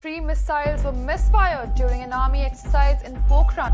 Three missiles were misfired during an army exercise in Pokhran.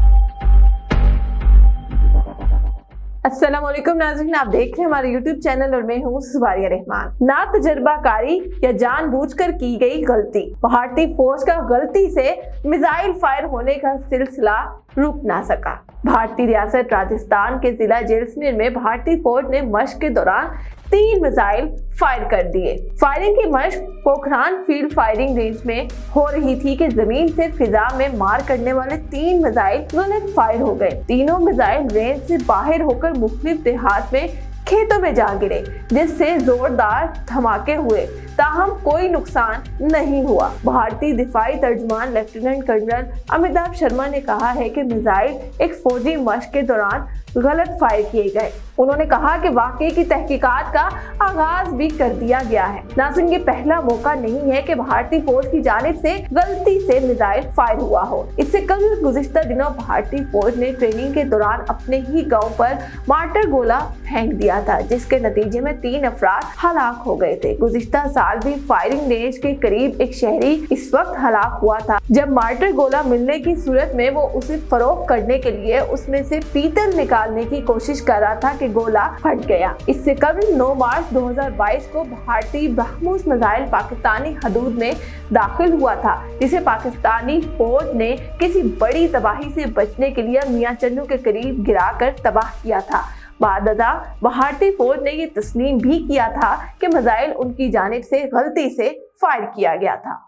अस्सलाम वालेकुम नाज़रीन, आप देख रहे हैं हमारे YouTube चैनल और मैं हूँ सुबारिया रहमान। ना तजर्बाकारी या जानबूझकर की गई गलती, भारतीय फौज का गलती से मिसाइल फायर होने का सिलसिला रुक ना सका। भारतीय रियासत राजस्थान के जिला जैसलमेर में भारतीय फौज ने मशक के दौरान 3 मिसाइल फायर कर दिए। फायरिंग की मशक पोखरान फील्ड फायरिंग रेंज में हो रही थी कि जमीन से फिजा में मार करने वाले 3 मिसाइल गलत फायर हो गए। तीनों मिसाइल रेंज से बाहर होकर मुख्तलिफ देहात में खेतों में जा गिरे, जिससे जोरदार धमाके हुए, ताहम कोई नुकसान नहीं हुआ। भारतीय दिफाई तर्जुमान लेफ्टिनेंट कर्नल अमिताभ शर्मा ने कहा है कि मिसाइल एक फौजी मशक के दौरान गलत फायर किए गए। उन्होंने कहा कि वाकये की तहकीकात का आगाज भी कर दिया गया है। नाज़रीन, ये पहला मौका नहीं है कि भारतीय फौज की जानिब से गलती से मिसाइल फायर हुआ हो। इससे कल गुज़िश्ता दिनों भारतीय फौज ने ट्रेनिंग के दौरान अपने ही गांव पर मार्टर गोला फेंक दिया था, जिसके नतीजे में 3 अफराद हलाक हो गए थे। गुज़िश्ता साल भी फायरिंग रेंज के करीब एक शहरी इस वक्त हलाक हुआ था जब मार्टर गोला मिलने की सूरत में वो उसे फरोख्त करने के लिए उसमें से पीतल निकालने की कोशिश कर रहा था कि गोला फट गया। इससे कबल 9 मार्च 2022 को भारतीय ब्रह्मोस मिसाइल पाकिस्तानी हदूद में दाखिल हुआ था, जिसे पाकिस्तानी फौज ने किसी बड़ी तबाही से बचने के लिए मियां चन्नू के करीब गिराकर तबाह किया था। बाददा भारतीय फौज ने ये तस्लीम भी किया था कि मिसाइल उनकी जानिब से गलती से फायर किया गया था।